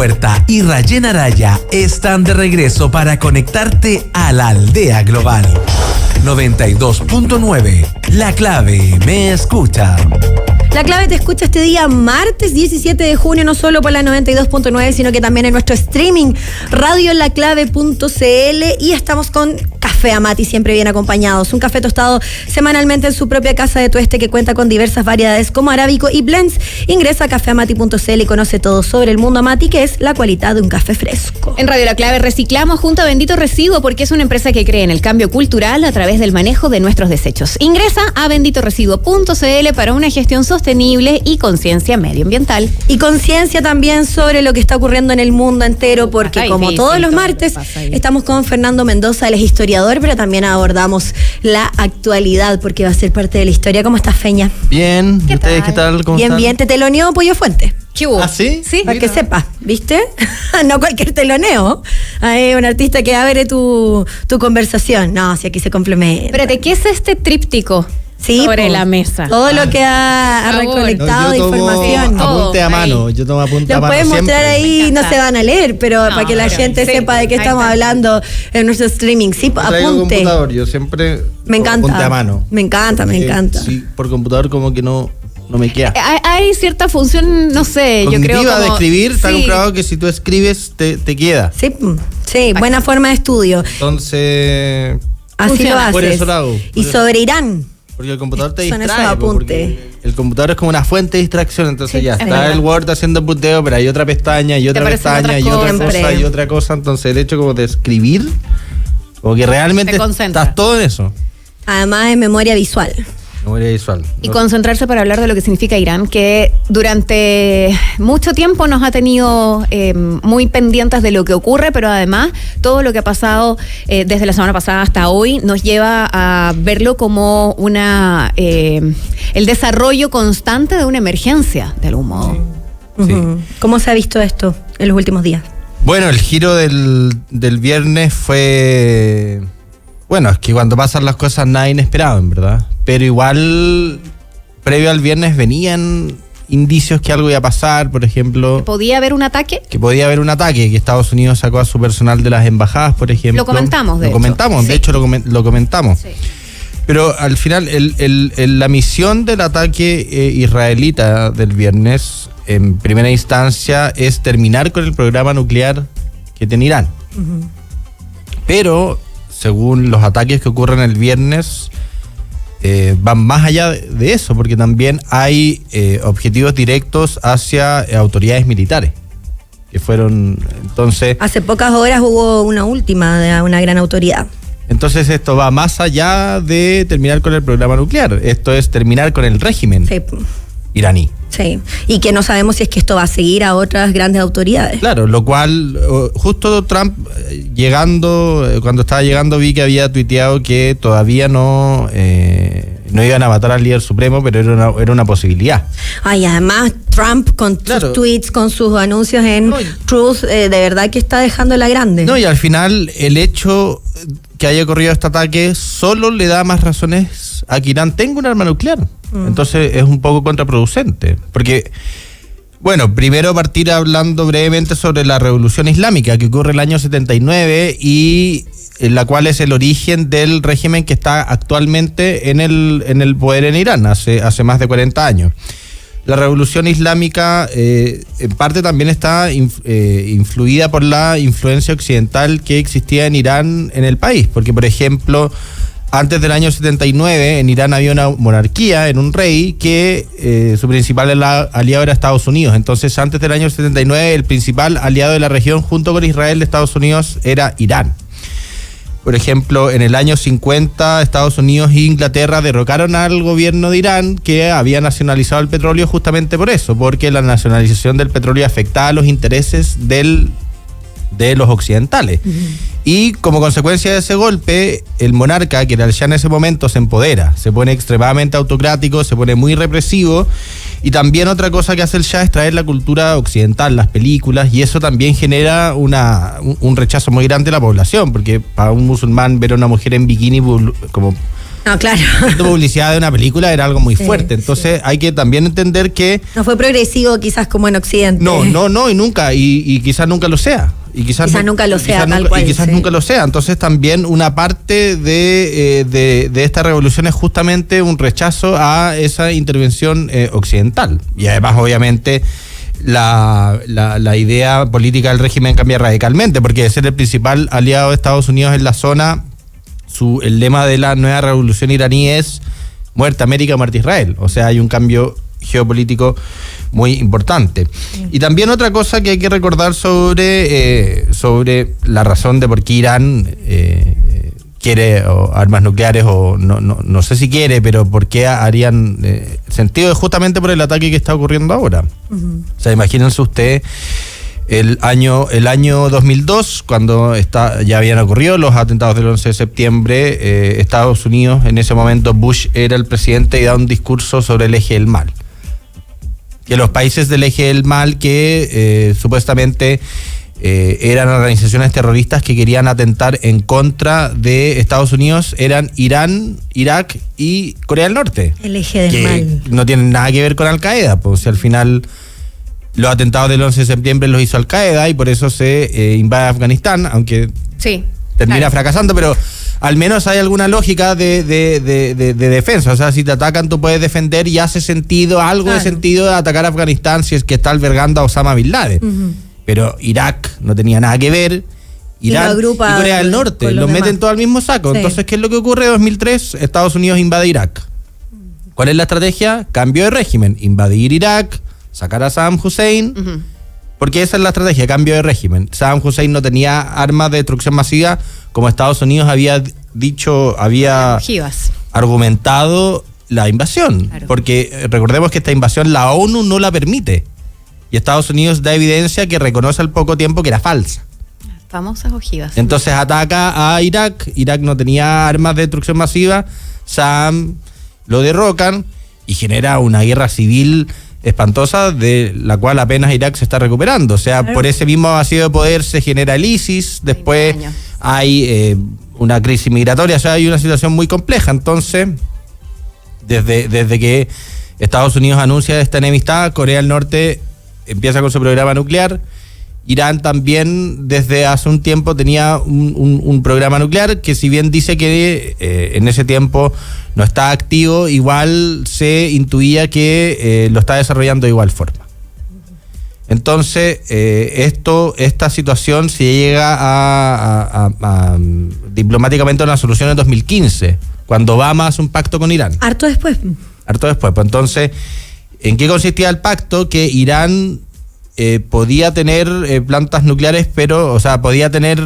Huerta y Rayen Araya están de regreso para conectarte a la aldea global. 92.9, La Clave me escucha. La Clave te escucha este día martes 17 de junio, no solo por la 92.9, sino que también en nuestro streaming radiolaclave.cl, y estamos con Café Amati, siempre bien acompañados. Un café tostado semanalmente en su propia casa de tueste que cuenta con diversas variedades como arábico y blends. Ingresa a cafeamati.cl y conoce todo sobre el mundo Amati, que es la cualidad de un café fresco. En Radio La Clave reciclamos junto a Bendito Residuo, porque es una empresa que cree en el cambio cultural a través del manejo de nuestros desechos. Ingresa a benditoresiduo.cl para una gestión sostenible y conciencia medioambiental. Y conciencia también sobre lo que está ocurriendo en el mundo entero, porque como todos los martes estamos con Fernando Mendoza, él es historiador, pero también abordamos la actualidad porque va a ser parte de la historia. ¿Cómo estás, Feña? Bien, ¿y ustedes qué tal? ¿Cómo bien, están? bien, te teloneó Pollo Fuente. ¿Qué hubo? ¿Ah, sí? Sí. Para que sepas, ¿viste? No cualquier teloneo. Hay un artista que abre tu conversación. No, si aquí se complementa. Espérate, ¿qué es este tríptico? Sí, sobre la mesa. Todo lo que ha recolectado de información. Apunte a mano, yo tomo apunte a Lo mano. pueden mostrar siempre. ahí, no se van a leer, pero para que la gente sepa de qué estamos hablando en nuestro streaming. Sí, Traigo apunte. computador, yo siempre Me encanta. apunte a mano. Me encanta. Sí, por computador como que no me queda. Hay cierta función, no sé, yo creo como... de escribir, está sí. comprobado que si tú escribes te queda. Sí, buena forma de estudio. Entonces, Así funciona. lo haces. Por eso lo hago. Y sobre Irán. Porque el computador te Son distrae. esos apuntes. Porque el computador es como una fuente de distracción. Entonces Sí, ya es está verdad. el Word haciendo puteo, pero hay otra pestaña y otra aparecen pestaña otras y otra cosas. cosa y otra cosa. Entonces el hecho como de escribir, como que realmente Te concentra. estás todo en eso. Además es memoria visual. Memoria visual. Y concentrarse para hablar de lo que significa Irán, que durante mucho tiempo nos ha tenido muy pendientes de lo que ocurre, pero además todo lo que ha pasado desde la semana pasada hasta hoy nos lleva a verlo como el desarrollo constante de una emergencia, de algún modo. Sí. Ujú. ¿Cómo se ha visto esto en los últimos días? Bueno, el giro del viernes fue... Bueno, es que cuando pasan las cosas nada inesperado, en verdad. Pero igual, previo al viernes venían indicios que algo iba a pasar, por ejemplo... ¿Podía haber un ataque? Que podía haber un ataque, que Estados Unidos sacó a su personal de las embajadas, por ejemplo. Lo comentamos, de hecho. De hecho lo comentamos. Sí. Pero al final, la misión del ataque israelita del viernes, en primera instancia, es terminar con el programa nuclear que tiene Irán. Uh-huh. Pero, según los ataques que ocurren el viernes, van más allá de eso, porque también hay objetivos directos hacia autoridades militares, que fueron, entonces... Hace pocas horas hubo una última de una gran autoridad. Entonces esto va más allá de terminar con el programa nuclear, esto es terminar con el régimen iraní. Sí, y que no sabemos si es que esto va a seguir a otras grandes autoridades. Claro, lo cual, justo Trump cuando estaba llegando vi que había tuiteado que todavía no iban a matar al líder supremo, pero era una posibilidad. Ay, además Trump con sus tweets, con sus anuncios en Truth, de verdad que está dejando la grande. No, y al final el hecho que haya ocurrido este ataque solo le da más razones a que Irán tenga un arma nuclear. Entonces es un poco contraproducente, porque, bueno, primero partir hablando brevemente sobre la Revolución Islámica que ocurre en el año 79 y en la cual es el origen del régimen que está actualmente en el poder en Irán hace más de 40 años. La Revolución Islámica en parte también está influida por la influencia occidental que existía en Irán en el país, porque por ejemplo antes del año 79 en Irán había una monarquía, en un rey que su principal aliado era Estados Unidos. Entonces antes del año 79 el principal aliado de la región junto con Israel de Estados Unidos era Irán. Por ejemplo, en el año 50, Estados Unidos e Inglaterra derrocaron al gobierno de Irán que había nacionalizado el petróleo justamente por eso, porque la nacionalización del petróleo afectaba a los intereses de los occidentales. Uh-huh. Y como consecuencia de ese golpe, el monarca, que era el Shah en ese momento, se empodera, se pone extremadamente autocrático, se pone muy represivo. Y también otra cosa que hace el Shah es traer la cultura occidental, las películas, y eso también genera un rechazo muy grande de la población, porque para un musulmán ver a una mujer en bikini como No, claro. La publicidad de una película era algo muy fuerte. Entonces hay que también entender que... No fue progresivo quizás como en Occidente. No, y nunca. Y quizás nunca lo sea. Y quizás nunca lo sea, tal cual. Y quizás nunca lo sea. Entonces también una parte de esta revolución es justamente un rechazo a esa intervención occidental. Y además, obviamente, la idea política del régimen cambia radicalmente, porque de ser el principal aliado de Estados Unidos en la zona, el lema de la nueva revolución iraní es muerte América, muerte Israel. O sea, hay un cambio geopolítico muy importante. Y también otra cosa que hay que recordar sobre la razón de por qué Irán quiere armas nucleares, o no sé si quiere, pero por qué harían sentido, es justamente por el ataque que está ocurriendo ahora. O sea, imagínense usted el año 2002, cuando ya habían ocurrido los atentados del 11 de septiembre, Estados Unidos, en ese momento Bush era el presidente y da un discurso sobre el eje del mal. Que los países del eje del mal que supuestamente eran organizaciones terroristas que querían atentar en contra de Estados Unidos eran Irán, Irak y Corea del Norte. El eje del que mal. No tienen nada que ver con Al-Qaeda, pues, o sea, al final los atentados del 11 de septiembre los hizo Al-Qaeda y por eso se invade Afganistán, aunque termina fracasando, pero al menos hay alguna lógica de defensa. O sea, si te atacan tú puedes defender y hace sentido, algo de sentido de atacar a Afganistán si es que está albergando a Osama Bin Laden. Pero Irak no tenía nada que ver. Irán y Corea del Norte los meten todo al mismo saco. Sí. Entonces, ¿qué es lo que ocurre en 2003? Estados Unidos invade Irak. ¿Cuál es la estrategia? Cambio de régimen. Invadir Irak, sacar a Saddam Hussein, porque esa es la estrategia, cambio de régimen. Saddam Hussein no tenía armas de destrucción masiva, como Estados Unidos había argumentado la invasión. Claro. Porque recordemos que esta invasión la ONU no la permite. Y Estados Unidos da evidencia que reconoce al poco tiempo que era falsa. Las famosas ojivas. Entonces ataca a Irak. Irak no tenía armas de destrucción masiva. Saddam lo derrocan y genera una guerra civil espantosa de la cual apenas Irak se está recuperando. O sea, por ese mismo vacío de poder se genera el ISIS, después hay una crisis migratoria, o sea, hay una situación muy compleja. Entonces, desde que Estados Unidos anuncia esta enemistad, Corea del Norte empieza con su programa nuclear. Irán también desde hace un tiempo tenía un programa nuclear que, si bien dice que en ese tiempo no está activo, igual se intuía que lo está desarrollando de igual forma. Entonces, esta situación se llega a diplomáticamente a una solución en 2015, cuando Obama hace un pacto con Irán. Harto después. Pues entonces, ¿en qué consistía el pacto? Que Irán podía tener plantas nucleares, pero, o sea, podía tener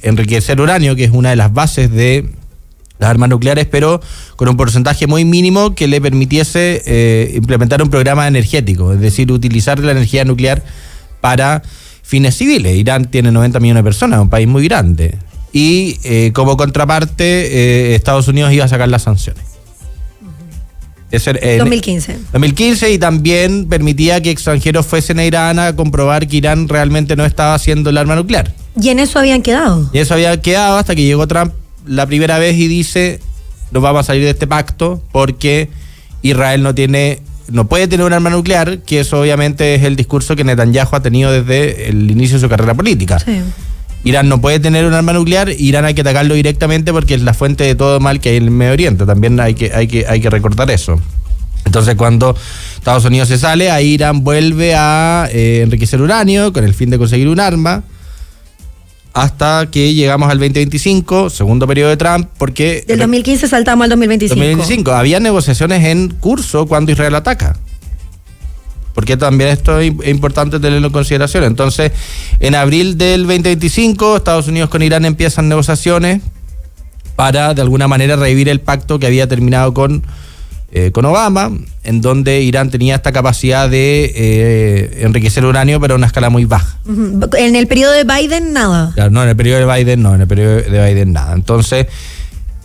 enriquecer uranio, que es una de las bases de las armas nucleares, pero con un porcentaje muy mínimo que le permitiese implementar un programa energético, es decir, utilizar la energía nuclear para fines civiles. Irán tiene 90 millones de personas, un país muy grande, y como contraparte Estados Unidos iba a sacar las sanciones. 2015, y también permitía que extranjeros fuesen a Irán a comprobar que Irán realmente no estaba haciendo el arma nuclear. Y en eso habían quedado. Y eso había quedado hasta que llegó Trump la primera vez y dice: nos vamos a salir de este pacto porque Israel no puede tener un arma nuclear, que eso obviamente es el discurso que Netanyahu ha tenido desde el inicio de su carrera política. Sí. Irán no puede tener un arma nuclear, Irán hay que atacarlo directamente porque es la fuente de todo mal que hay en el Medio Oriente. También hay que recordar eso. Entonces, cuando Estados Unidos se sale, ahí Irán vuelve a enriquecer uranio con el fin de conseguir un arma, hasta que llegamos al 2025, segundo periodo de Trump, porque... Del 2015 saltamos al 2025. Había negociaciones en curso cuando Israel ataca. Porque también esto es importante tenerlo en consideración. Entonces, en abril del 2025, Estados Unidos con Irán empiezan negociaciones para, de alguna manera, revivir el pacto que había terminado con Obama, en donde Irán tenía esta capacidad de enriquecer uranio, pero a una escala muy baja. En el periodo de Biden, nada. Claro, en el periodo de Biden nada. Entonces,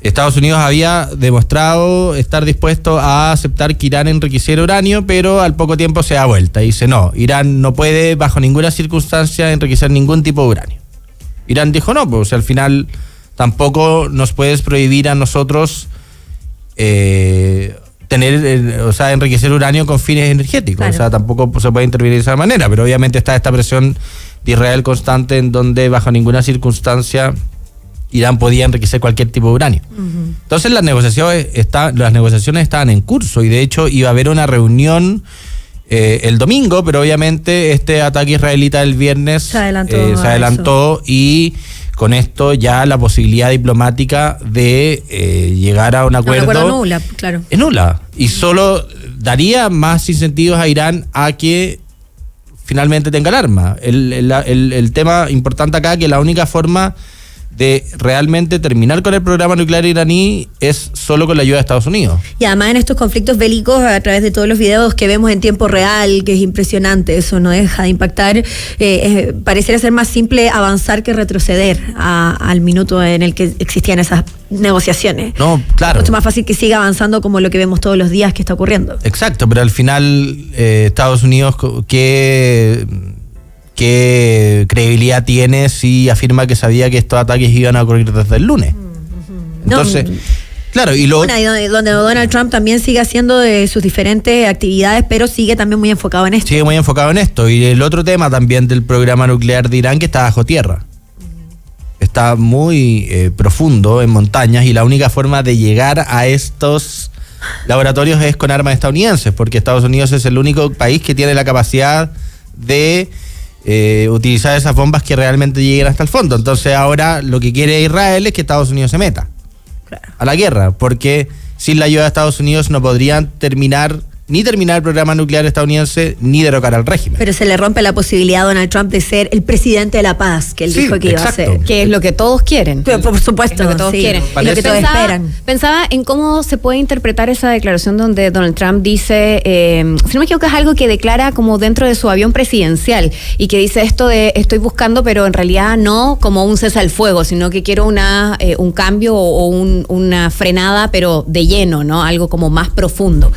Estados Unidos había demostrado estar dispuesto a aceptar que Irán enriqueciera uranio, pero al poco tiempo se da vuelta y dice: no, Irán no puede bajo ninguna circunstancia enriquecer ningún tipo de uranio. Irán dijo: no, pues al final tampoco nos puedes prohibir a nosotros enriquecer uranio con fines energéticos. Claro. O sea, tampoco se puede intervenir de esa manera, pero obviamente está esta presión de Israel constante en donde bajo ninguna circunstancia Irán podía enriquecer cualquier tipo de uranio. Entonces las negociaciones estaban en curso y de hecho iba a haber una reunión el domingo, pero obviamente este ataque israelita del viernes se adelantó y con esto ya la posibilidad diplomática de llegar a un acuerdo nula, claro. es nula y solo daría más incentivos a Irán a que finalmente tenga el arma. El tema importante acá que la única forma de realmente terminar con el programa nuclear iraní es solo con la ayuda de Estados Unidos. Y además en estos conflictos bélicos, a través de todos los videos que vemos en tiempo real, que es impresionante, eso no deja de impactar, pareciera ser más simple avanzar que retroceder al minuto en el que existían esas negociaciones. No, claro. Mucho más fácil que siga avanzando como lo que vemos todos los días que está ocurriendo. Exacto, pero al final Estados Unidos, ¿qué credibilidad tiene si afirma que sabía que estos ataques iban a ocurrir desde el lunes? Entonces, claro, y luego... Donde Donald Trump también sigue haciendo de sus diferentes actividades, pero sigue también muy enfocado en esto. Sigue muy enfocado en esto. Y el otro tema también del programa nuclear de Irán, que está bajo tierra. Está muy profundo en montañas y la única forma de llegar a estos laboratorios es con armas estadounidenses, porque Estados Unidos es el único país que tiene la capacidad de utilizar esas bombas que realmente lleguen hasta el fondo. Entonces ahora lo que quiere Israel es que Estados Unidos se meta a la guerra, porque sin la ayuda de Estados Unidos no podrían terminar el programa nuclear estadounidense ni derrocar al régimen. Pero se le rompe la posibilidad a Donald Trump de ser el presidente de la paz, que él dijo que iba a ser. Que es lo que todos quieren. Pero por supuesto, es lo que todos quieren. Y lo que todos esperan. Pensaba en cómo se puede interpretar esa declaración donde Donald Trump dice, si no me equivoco, es algo que declara como dentro de su avión presidencial y que dice esto de estoy buscando, pero en realidad no como un cese al fuego, sino que quiero un cambio o una frenada, pero de lleno, ¿no? Algo como más profundo.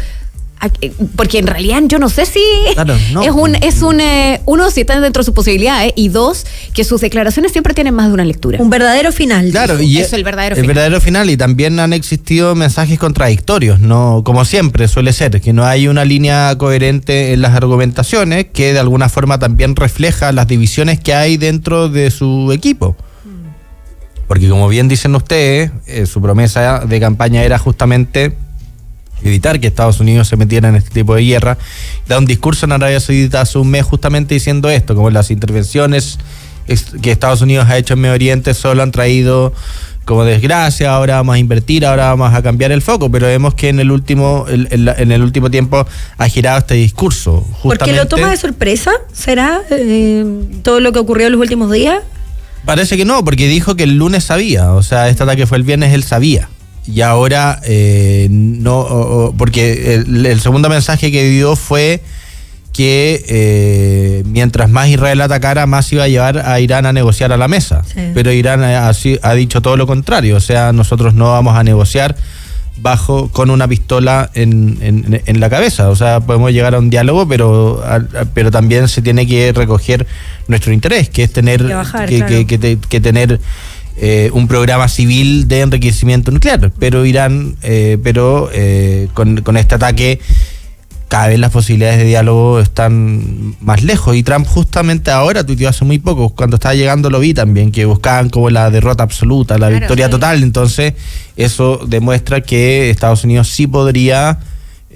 Porque en realidad yo no sé si claro, no. uno, si está dentro de sus posibilidades, y dos, que sus declaraciones siempre tienen más de una lectura. Un verdadero final. Claro, dijo. y Eso, el verdadero final. final. El verdadero final, y también han existido mensajes contradictorios, no, como siempre suele ser, que no hay una línea coherente en las argumentaciones, que de alguna forma también refleja las divisiones que hay dentro de su equipo. Porque como bien dicen ustedes, su promesa de campaña era justamente evitar que Estados Unidos se metiera en este tipo de guerra. Da un discurso en Arabia Saudita hace un mes justamente diciendo esto, como las intervenciones que Estados Unidos ha hecho en Medio Oriente solo han traído como desgracia, ahora vamos a invertir, ahora vamos a cambiar el foco, pero vemos que en el último tiempo ha girado este discurso. ¿Porque lo toma de sorpresa? ¿Será todo lo que ocurrió en los últimos días? Parece que no, porque dijo que el lunes sabía, o sea, este ataque fue el viernes, él sabía. Y ahora no, porque el segundo mensaje que dio fue que mientras más Israel atacara, más iba a llevar a Irán a negociar a la mesa. Sí. Pero Irán ha dicho todo lo contrario, o sea, nosotros no vamos a negociar con una pistola en la cabeza. O sea, podemos llegar a un diálogo, pero también se tiene que recoger nuestro interés, que es tener que tener un programa civil de enriquecimiento nuclear. Pero Irán, con este ataque, cada vez las posibilidades de diálogo están más lejos. Y Trump justamente ahora tuiteó hace muy poco, cuando estaba llegando lo vi también, que buscaban como la derrota absoluta, la victoria total. Entonces eso demuestra que Estados Unidos sí podría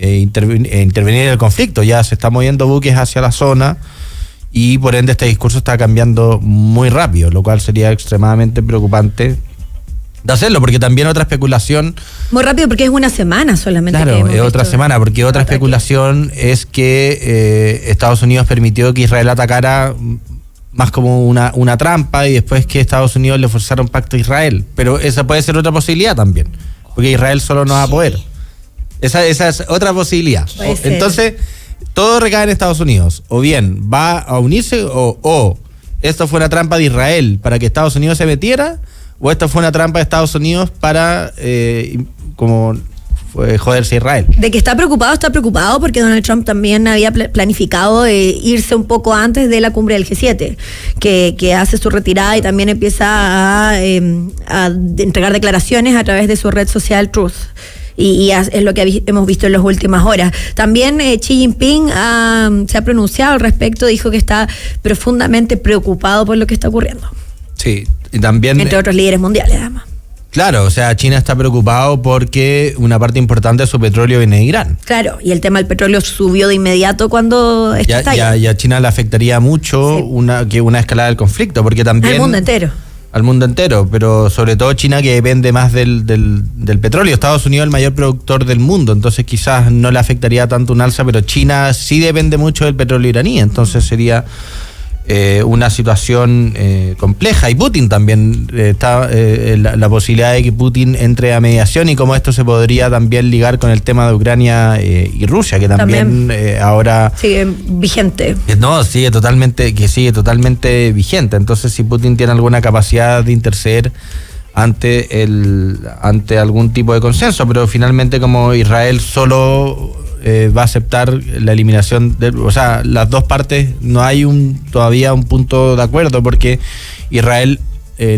intervenir en el conflicto. Ya se están moviendo buques hacia la zona y por ende este discurso está cambiando muy rápido, lo cual sería extremadamente preocupante de hacerlo, porque también otra especulación... Muy rápido, porque es una semana solamente. Claro, es otra semana, porque otra especulación es que Estados Unidos permitió que Israel atacara más como una trampa y después que Estados Unidos le forzara un pacto a Israel. Pero esa puede ser otra posibilidad también, porque Israel solo no va a poder. Esa es otra posibilidad. Entonces, todo recae en Estados Unidos. O bien va a unirse o esto fue una trampa de Israel para que Estados Unidos se metiera, o esto fue una trampa de Estados Unidos para joderse a Israel. De que está preocupado porque Donald Trump también había planificado irse un poco antes de la cumbre del G7, que hace su retirada y también empieza a entregar declaraciones a través de su red social Truth. Y es lo que hemos visto en las últimas horas. También Xi Jinping se ha pronunciado al respecto, dijo que está profundamente preocupado por lo que está ocurriendo. Sí, y también... Entre otros líderes mundiales, además. Claro, o sea, China está preocupado porque una parte importante de su petróleo viene de Irán. Claro, y el tema del petróleo subió de inmediato cuando estalla. Ya a China le afectaría mucho una escalada del conflicto, porque también... Al mundo entero. Al mundo entero, pero sobre todo China, que depende más del petróleo. Estados Unidos es el mayor productor del mundo, entonces quizás no le afectaría tanto un alza, pero China sí depende mucho del petróleo iraní, entonces sería una situación compleja. Y Putin también está la posibilidad de que Putin entre a mediación, y cómo esto se podría también ligar con el tema de Ucrania y Rusia, que también ahora sigue vigente. No, sigue totalmente vigente. Entonces, si Putin tiene alguna capacidad de interceder ante algún tipo de consenso, pero finalmente, como Israel solo va a aceptar la eliminación o sea, las dos partes, no hay todavía un punto de acuerdo, porque Israel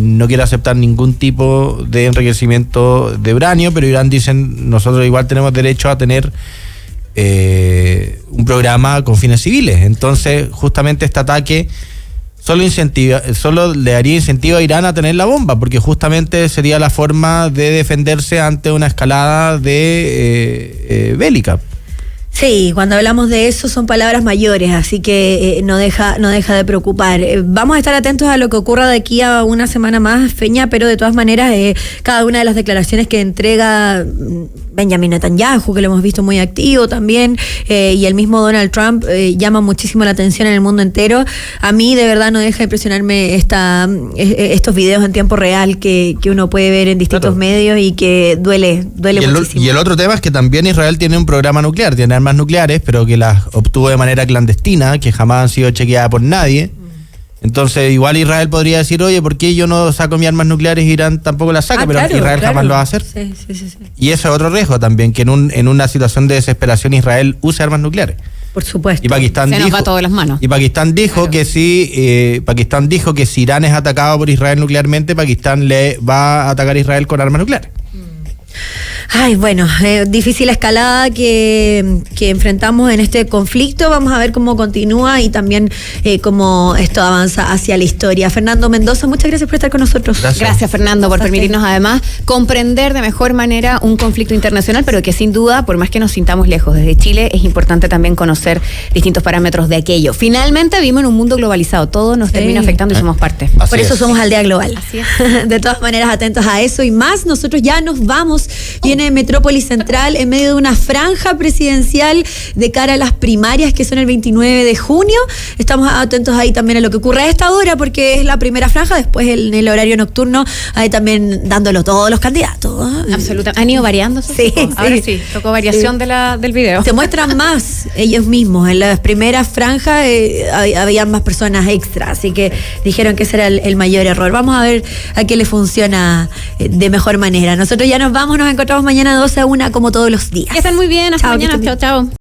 no quiere aceptar ningún tipo de enriquecimiento de uranio, pero Irán dicen, nosotros igual tenemos derecho a tener un programa con fines civiles. Entonces, justamente este ataque solo le daría incentivo a Irán a tener la bomba, porque justamente sería la forma de defenderse ante una escalada bélica. Sí, cuando hablamos de eso son palabras mayores, así que no deja de preocupar. Vamos a estar atentos a lo que ocurra de aquí a una semana más, Feña, pero de todas maneras cada una de las declaraciones que entrega Benjamin Netanyahu, que lo hemos visto muy activo también, y el mismo Donald Trump llama muchísimo la atención en el mundo entero. A mí de verdad no deja de impresionarme estos videos en tiempo real que uno puede ver en distintos medios y que duele muchísimo. Y el otro tema es que también Israel tiene un programa nuclear, tiene armas nucleares, pero que las obtuvo de manera clandestina, que jamás han sido chequeadas por nadie. Entonces, igual Israel podría decir, oye, ¿por qué yo no saco mis armas nucleares y Irán tampoco las saca? Pero claro, Israel jamás lo va a hacer. Sí. Y eso es otro riesgo también, que en una situación de desesperación Israel use armas nucleares. Por supuesto. Y Pakistán nos va todo de las manos. Y Pakistán dijo que si Irán es atacado por Israel nuclearmente, Pakistán le va a atacar a Israel con armas nucleares. Ay, bueno, difícil escalada que enfrentamos en este conflicto. Vamos a ver cómo continúa y también cómo esto avanza hacia la historia. Fernando Mendoza, muchas gracias por estar con nosotros. Gracias, Fernando, por permitirnos además comprender de mejor manera un conflicto internacional, pero que sin duda, por más que nos sintamos lejos desde Chile, es importante también conocer distintos parámetros de aquello. Finalmente vivimos en un mundo globalizado, todo nos termina afectando y somos parte. Por eso somos Aldea Global. Así es. De todas maneras, atentos a eso y más. Nosotros ya nos vamos. Viene Metrópolis Central en medio de una franja presidencial de cara a las primarias que son el 29 de junio. Estamos atentos ahí también a lo que ocurre a esta hora, porque es la primera franja. Después en el horario nocturno ahí también dándolo todos los candidatos. Absolutamente. ¿Han ido variando? Sí. Ahora sí, tocó variación del video. Se muestran más ellos mismos. En las primeras franjas había más personas extra, así que dijeron que ese era el mayor error. Vamos a ver a qué le funciona de mejor manera. Nosotros ya nos vamos, nos encontramos mañana 12 a 1 como todos los días. Que estén muy bien, hasta mañana. Chao.